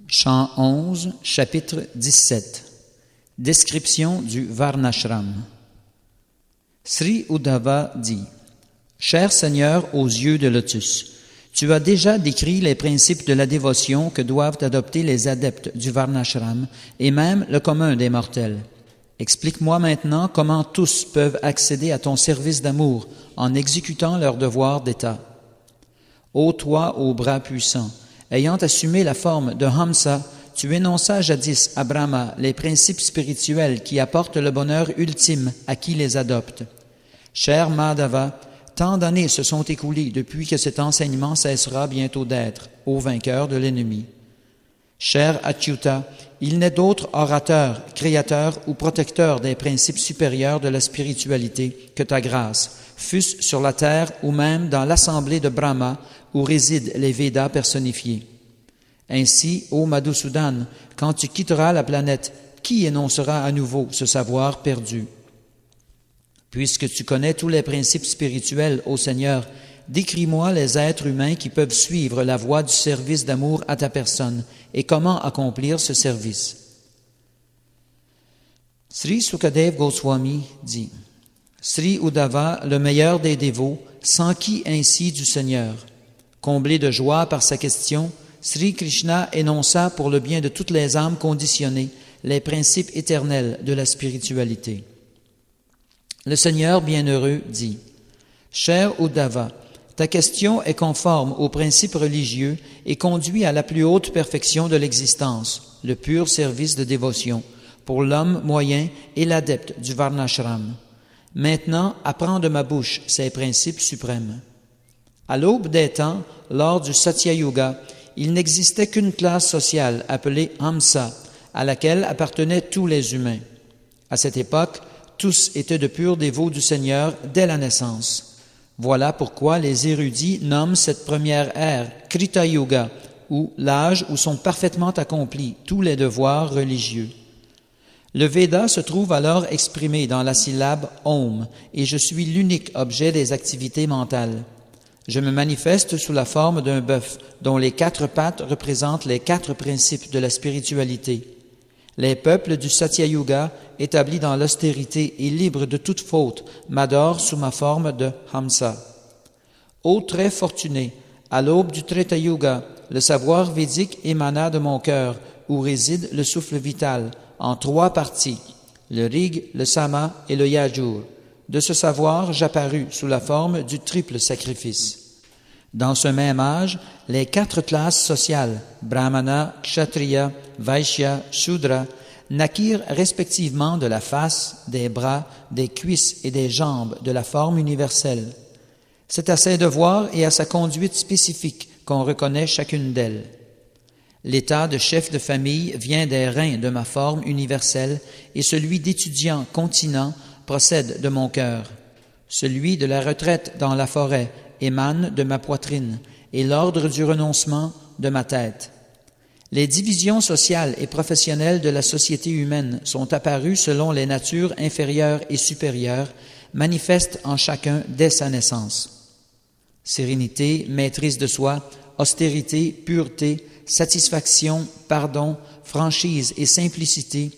Chant 11, chapitre 17. Description du Varnashram. Sri Uddhava dit: Cher Seigneur aux yeux de lotus, tu as déjà décrit les principes de la dévotion que doivent adopter les adeptes du Varnashram et même le commun des mortels. Explique-moi maintenant comment tous peuvent accéder à ton service d'amour en exécutant leur devoir d'état. Ô toi, aux bras puissants, ayant assumé la forme de Hamsa, tu énonças jadis à Brahma les principes spirituels qui apportent le bonheur ultime à qui les adopte. Cher Madhava, tant d'années se sont écoulées depuis que cet enseignement cessera bientôt d'être, ô vainqueur de l'ennemi. Cher Achyuta, il n'est d'autre orateur, créateur ou protecteur des principes supérieurs de la spiritualité que ta grâce, fût-ce sur la terre ou même dans l'assemblée de Brahma où résident les Védas personnifiés. Ainsi, ô Madhusudan, quand tu quitteras la planète, qui énoncera à nouveau ce savoir perdu? Puisque tu connais tous les principes spirituels, ô Seigneur, décris-moi les êtres humains qui peuvent suivre la voie du service d'amour à ta personne et comment accomplir ce service. Sri Sukadev Goswami dit: Sri Uddhava, le meilleur des dévots, s'enquit ainsi du Seigneur. Comblé de joie par sa question, Sri Krishna énonça pour le bien de toutes les âmes conditionnées les principes éternels de la spiritualité. Le Seigneur bienheureux dit: Cher Uddhava, ta question est conforme aux principes religieux et conduit à la plus haute perfection de l'existence, le pur service de dévotion, pour l'homme moyen et l'adepte du Varnashram. Maintenant, apprends de ma bouche ces principes suprêmes. À l'aube des temps, lors du Satya Yuga, il n'existait qu'une classe sociale appelée Hamsa, à laquelle appartenaient tous les humains. À cette époque, tous étaient de purs dévots du Seigneur dès la naissance. Voilà pourquoi les érudits nomment cette première ère Krita Yuga, ou l'âge où sont parfaitement accomplis tous les devoirs religieux. Le Veda se trouve alors exprimé dans la syllabe Om, et je suis l'unique objet des activités mentales. Je me manifeste sous la forme d'un bœuf dont les 4 pattes représentent les 4 principes de la spiritualité. Les peuples du Satya Yuga, établis dans l'austérité et libres de toute faute, m'adorent sous ma forme de Hamsa. Ô très fortuné, à l'aube du Treta Yuga, le savoir védique émana de mon cœur, où réside le souffle vital, en 3 parties, le Rig, le Sama et le Yajur. De ce savoir, j'apparus sous la forme du triple sacrifice. Dans ce même âge, les 4 classes sociales, Brahmana, Kshatriya, Vaishya, Shudra, naquirent respectivement de la face, des bras, des cuisses et des jambes de la forme universelle. C'est à ses devoirs et à sa conduite spécifique qu'on reconnaît chacune d'elles. L'état de chef de famille vient des reins de ma forme universelle et celui d'étudiant continent procède de mon cœur. Celui de la retraite dans la forêt émane de ma poitrine et l'ordre du renoncement de ma tête. Les divisions sociales et professionnelles de la société humaine sont apparues selon les natures inférieures et supérieures, manifestes en chacun dès sa naissance. Sérénité, maîtrise de soi, austérité, pureté, satisfaction, pardon, franchise et simplicité,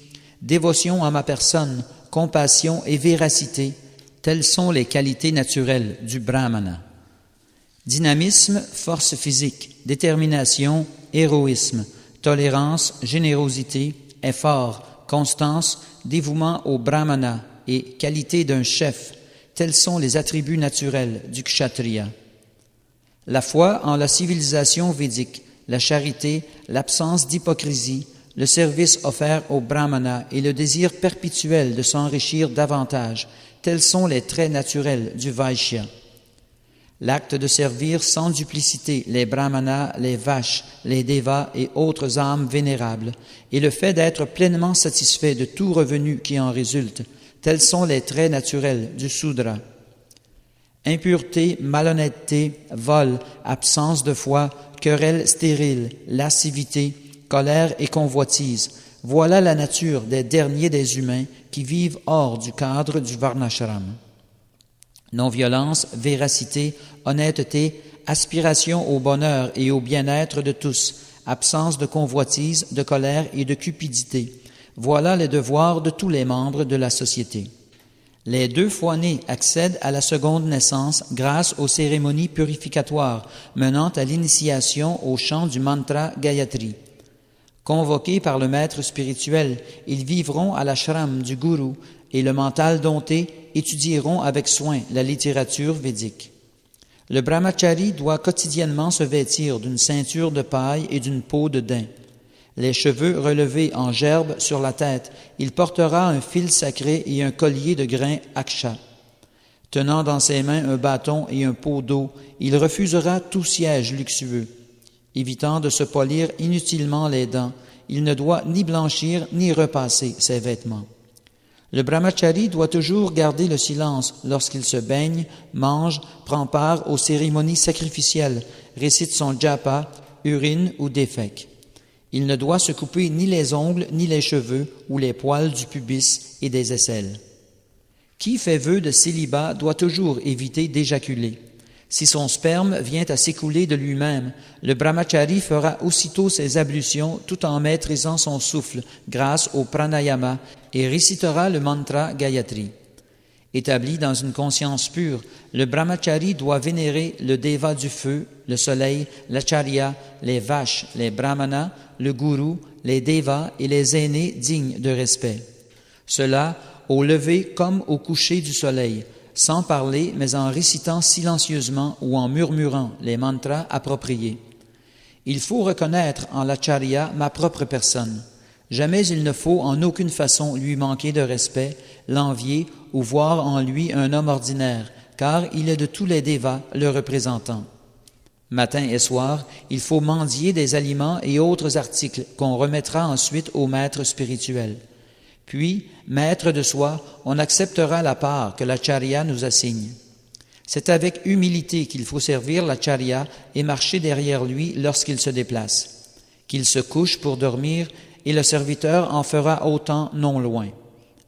dévotion à ma personne, compassion et véracité, telles sont les qualités naturelles du Brahmana. Dynamisme, force physique, détermination, héroïsme, tolérance, générosité, effort, constance, dévouement au Brahmana et qualité d'un chef, tels sont les attributs naturels du Kshatriya. La foi en la civilisation védique, la charité, l'absence d'hypocrisie, le service offert au Brahmana et le désir perpétuel de s'enrichir davantage, tels sont les traits naturels du Vaishya. L'acte de servir sans duplicité les Brahmanas, les Vaches, les Devas et autres âmes vénérables, et le fait d'être pleinement satisfait de tout revenu qui en résulte, tels sont les traits naturels du Sudra. Impureté, malhonnêteté, vol, absence de foi, querelle stérile, lascivité, colère et convoitise, voilà la nature des derniers des humains qui vivent hors du cadre du Varnashram. Non-violence, véracité, honnêteté, aspiration au bonheur et au bien-être de tous, absence de convoitise, de colère et de cupidité. Voilà les devoirs de tous les membres de la société. Les 2 fois nés accèdent à la seconde naissance grâce aux cérémonies purificatoires menant à l'initiation au chant du mantra Gayatri. Convoqués par le maître spirituel, ils vivront à l'ashram du gourou et le mental dompté étudieront avec soin la littérature védique. Le brahmachari doit quotidiennement se vêtir d'une ceinture de paille et d'une peau de daim. Les cheveux relevés en gerbe sur la tête, il portera un fil sacré et un collier de grains aksha. Tenant dans ses mains un bâton et un pot d'eau, il refusera tout siège luxueux. Évitant de se polir inutilement les dents, il ne doit ni blanchir ni repasser ses vêtements. Le brahmachari doit toujours garder le silence lorsqu'il se baigne, mange, prend part aux cérémonies sacrificielles, récite son japa, urine ou défèque. Il ne doit se couper ni les ongles, ni les cheveux, ou les poils du pubis et des aisselles. Qui fait vœu de célibat doit toujours éviter d'éjaculer. Si son sperme vient à s'écouler de lui-même, le brahmachari fera aussitôt ses ablutions tout en maîtrisant son souffle grâce au pranayama et récitera le mantra Gayatri. Établi dans une conscience pure, le brahmachari doit vénérer le deva du feu, le soleil, l'acharya, les vaches, les brahmanas, le gourou, les devas et les aînés dignes de respect. Cela au lever comme au coucher du soleil, sans parler mais en récitant silencieusement ou en murmurant les mantras appropriés. Il faut reconnaître en l'acharya ma propre personne. Jamais il ne faut en aucune façon lui manquer de respect, l'envier ou voir en lui un homme ordinaire, car il est de tous les devas le représentant. Matin et soir, il faut mendier des aliments et autres articles qu'on remettra ensuite au maître spirituel. Puis, maître de soi, on acceptera la part que l'acharya nous assigne. C'est avec humilité qu'il faut servir l'acharya et marcher derrière lui lorsqu'il se déplace. Qu'il se couche pour dormir et le serviteur en fera autant non loin.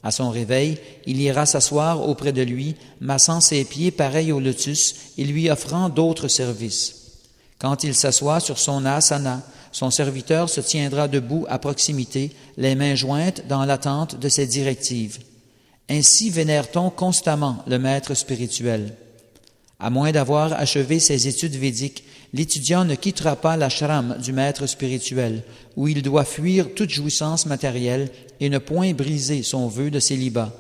À son réveil, il ira s'asseoir auprès de lui, massant ses pieds pareils au lotus et lui offrant d'autres services. Quand il s'assoit sur son asana, son serviteur se tiendra debout à proximité, les mains jointes dans l'attente de ses directives. Ainsi vénère-t-on constamment le maître spirituel. À moins d'avoir achevé ses études védiques, l'étudiant ne quittera pas l'ashram du maître spirituel, où il doit fuir toute jouissance matérielle et ne point briser son vœu de célibat.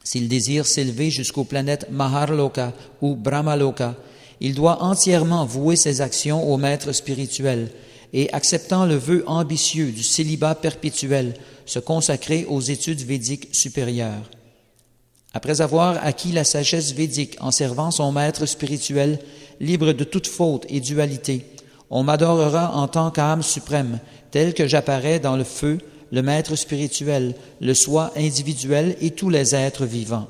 S'il désire s'élever jusqu'aux planètes Maharloka ou Brahmaloka, il doit entièrement vouer ses actions au maître spirituel et, acceptant le vœu ambitieux du célibat perpétuel, se consacrer aux études védiques supérieures. Après avoir acquis la sagesse védique en servant son maître spirituel, libre de toute faute et dualité, on m'adorera en tant qu'âme suprême, tel que j'apparais dans le feu, le maître spirituel, le soi individuel et tous les êtres vivants.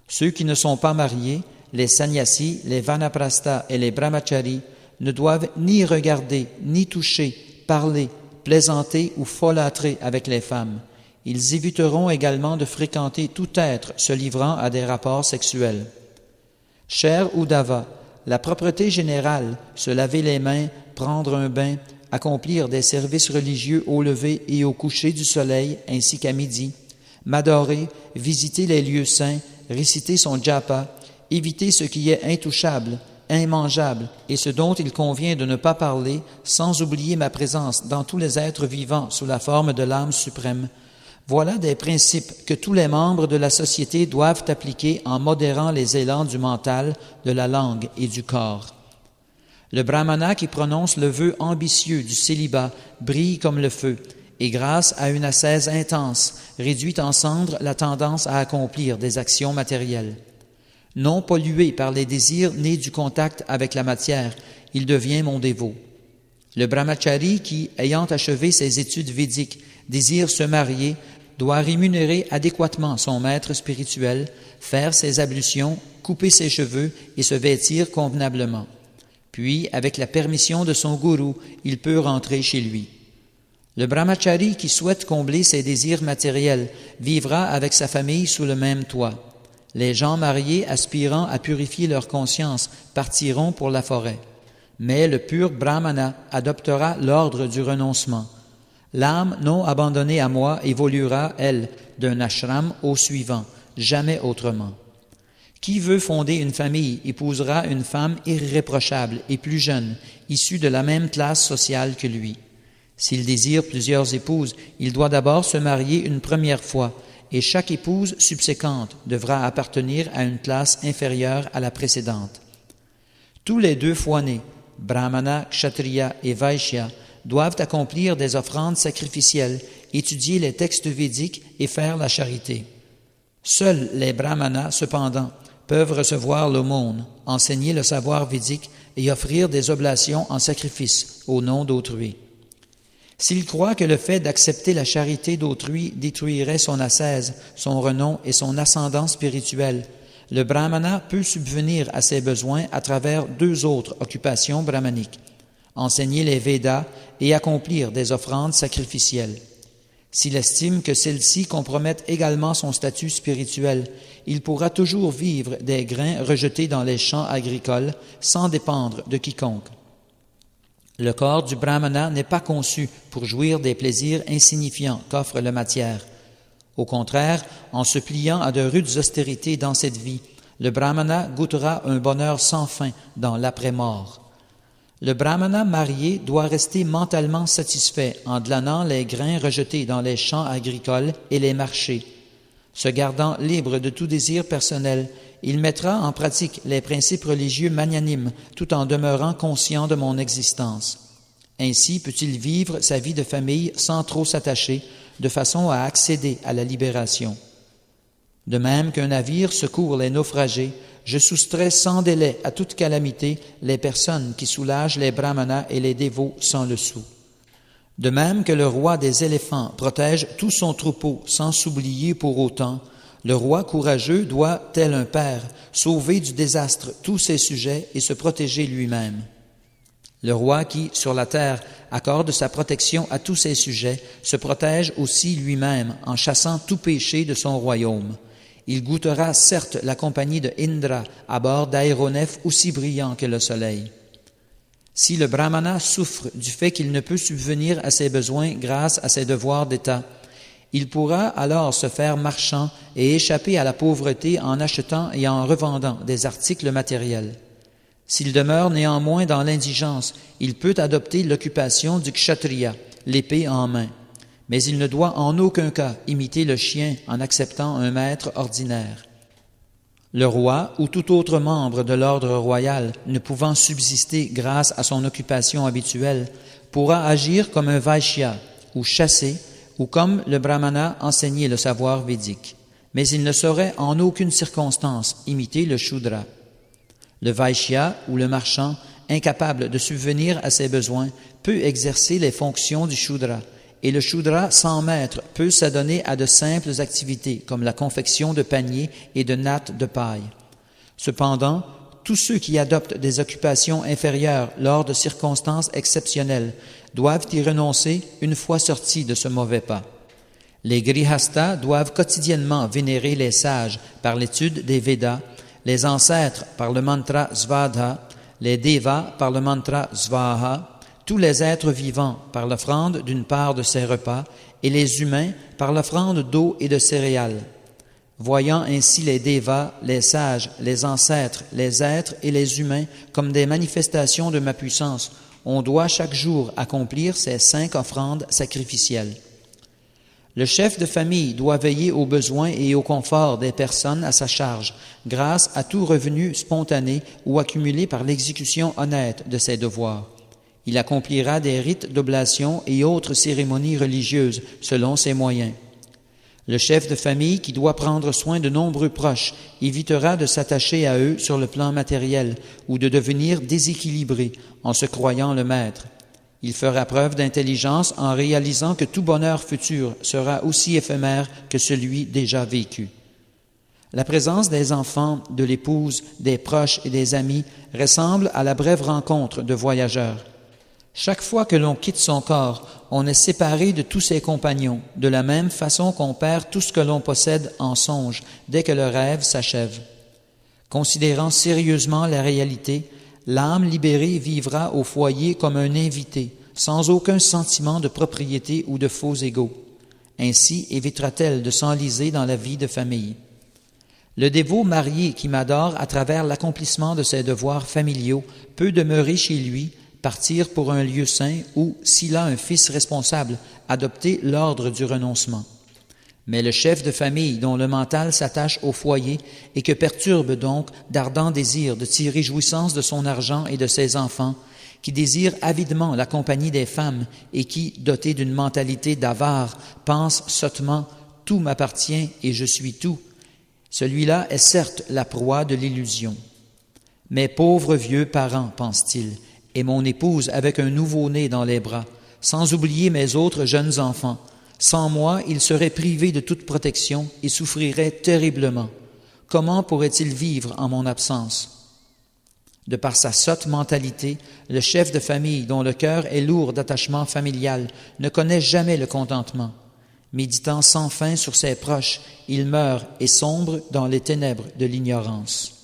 Ceux qui ne sont pas mariés, les sannyasis, les vanaprastha et les brahmacharis, ne doivent ni regarder, ni toucher, parler, plaisanter ou folâtrer avec les femmes. Ils éviteront également de fréquenter tout être se livrant à des rapports sexuels. Cher Uddhava, la propreté générale, se laver les mains, prendre un bain, accomplir des services religieux au lever et au coucher du soleil ainsi qu'à midi, m'adorer, visiter les lieux saints, réciter son japa, éviter ce qui est intouchable, immangeable et ce dont il convient de ne pas parler, sans oublier ma présence dans tous les êtres vivants sous la forme de l'âme suprême. Voilà des principes que tous les membres de la société doivent appliquer en modérant les élans du mental, de la langue et du corps. Le brahmana qui prononce le vœu ambitieux du célibat brille comme le feu et grâce à une ascèse intense réduit en cendres la tendance à accomplir des actions matérielles. Non pollué par les désirs nés du contact avec la matière, il devient mon dévot. Le brahmachari qui, ayant achevé ses études védiques, désire se marier, doit rémunérer adéquatement son maître spirituel, faire ses ablutions, couper ses cheveux et se vêtir convenablement. Puis, avec la permission de son gourou, il peut rentrer chez lui. Le brahmachari qui souhaite combler ses désirs matériels vivra avec sa famille sous le même toit. Les gens mariés aspirant à purifier leur conscience partiront pour la forêt. Mais le pur brahmana adoptera l'ordre du renoncement. L'âme non abandonnée à moi évoluera, elle, d'un ashram au suivant, jamais autrement. Qui veut fonder une famille épousera une femme irréprochable et plus jeune, issue de la même classe sociale que lui. S'il désire plusieurs épouses, il doit d'abord se marier une première fois, et chaque épouse subséquente devra appartenir à une classe inférieure à la précédente. Tous les 2 fois nés, Brahmana, Kshatriya et Vaishya, doivent accomplir des offrandes sacrificielles, étudier les textes védiques et faire la charité. Seuls les brahmanas, cependant, peuvent recevoir l'aumône, enseigner le savoir védique et offrir des oblations en sacrifice au nom d'autrui. S'il croit que le fait d'accepter la charité d'autrui détruirait son ascèse, son renom et son ascendant spirituel, le brahmana peut subvenir à ses besoins à travers 2 autres occupations brahmaniques, enseigner les Védas et accomplir des offrandes sacrificielles. S'il estime que celles-ci compromettent également son statut spirituel, il pourra toujours vivre des grains rejetés dans les champs agricoles sans dépendre de quiconque. Le corps du brahmana n'est pas conçu pour jouir des plaisirs insignifiants qu'offre la matière. Au contraire, en se pliant à de rudes austérités dans cette vie, le brahmana goûtera un bonheur sans fin dans l'après-mort. Le brahmana marié doit rester mentalement satisfait en glanant les grains rejetés dans les champs agricoles et les marchés. Se gardant libre de tout désir personnel, il mettra en pratique les principes religieux magnanimes tout en demeurant conscient de mon existence. Ainsi peut-il vivre sa vie de famille sans trop s'attacher, de façon à accéder à la libération. De même qu'un navire secourt les naufragés, je soustrais sans délai à toute calamité les personnes qui soulagent les brahmanas et les dévots sans le sou. De même que le roi des éléphants protège tout son troupeau sans s'oublier pour autant, le roi courageux doit, tel un père, sauver du désastre tous ses sujets et se protéger lui-même. Le roi qui, sur la terre, accorde sa protection à tous ses sujets, se protège aussi lui-même en chassant tout péché de son royaume. Il goûtera certes la compagnie de Indra à bord d'aéronefs aussi brillants que le soleil. Si le brahmana souffre du fait qu'il ne peut subvenir à ses besoins grâce à ses devoirs d'État, il pourra alors se faire marchand et échapper à la pauvreté en achetant et en revendant des articles matériels. S'il demeure néanmoins dans l'indigence, il peut adopter l'occupation du kshatriya, l'épée en main. Mais il ne doit en aucun cas imiter le chien en acceptant un maître ordinaire. Le roi ou tout autre membre de l'ordre royal, ne pouvant subsister grâce à son occupation habituelle, pourra agir comme un vaishya, ou chasser, ou comme le brahmana enseigner le savoir védique. Mais il ne saurait en aucune circonstance imiter le shudra. Le vaishya ou le marchand, incapable de subvenir à ses besoins, peut exercer les fonctions du shudra, et le shudra sans maître peut s'adonner à de simples activités comme la confection de paniers et de nattes de paille. Cependant, tous ceux qui adoptent des occupations inférieures lors de circonstances exceptionnelles doivent y renoncer une fois sortis de ce mauvais pas. Les grihastas doivent quotidiennement vénérer les sages par l'étude des Védas, les ancêtres par le mantra Svadha, les devas par le mantra Svaha, tous les êtres vivants par l'offrande d'une part de ses repas et les humains par l'offrande d'eau et de céréales. Voyant ainsi les devas, les sages, les ancêtres, les êtres et les humains comme des manifestations de ma puissance, on doit chaque jour accomplir ces 5 offrandes sacrificielles. Le chef de famille doit veiller aux besoins et au confort des personnes à sa charge, grâce à tout revenu spontané ou accumulé par l'exécution honnête de ses devoirs. Il accomplira des rites d'oblation et autres cérémonies religieuses selon ses moyens. Le chef de famille qui doit prendre soin de nombreux proches évitera de s'attacher à eux sur le plan matériel ou de devenir déséquilibré en se croyant le maître. Il fera preuve d'intelligence en réalisant que tout bonheur futur sera aussi éphémère que celui déjà vécu. La présence des enfants, de l'épouse, des proches et des amis ressemble à la brève rencontre de voyageurs. Chaque fois que l'on quitte son corps, on est séparé de tous ses compagnons, de la même façon qu'on perd tout ce que l'on possède en songe dès que le rêve s'achève. Considérant sérieusement la réalité, l'âme libérée vivra au foyer comme un invité, sans aucun sentiment de propriété ou de faux égaux. Ainsi évitera-t-elle de s'enliser dans la vie de famille. Le dévot marié qui m'adore à travers l'accomplissement de ses devoirs familiaux peut demeurer chez lui, partir pour un lieu saint ou, s'il a un fils responsable, adopter l'ordre du renoncement. Mais le chef de famille dont le mental s'attache au foyer et que perturbe donc d'ardents désirs de tirer jouissance de son argent et de ses enfants, qui désire avidement la compagnie des femmes et qui, doté d'une mentalité d'avare, pense sottement « tout m'appartient et je suis tout », celui-là est certes la proie de l'illusion. « Mes pauvres vieux parents, pense-t-il, et mon épouse avec un nouveau-né dans les bras, sans oublier mes autres jeunes enfants. Sans moi, ils seraient privés de toute protection et souffriraient terriblement. Comment pourraient-ils vivre en mon absence ?» De par sa sotte mentalité, le chef de famille, dont le cœur est lourd d'attachement familial, ne connaît jamais le contentement. Méditant sans fin sur ses proches, il meurt et sombre dans les ténèbres de l'ignorance.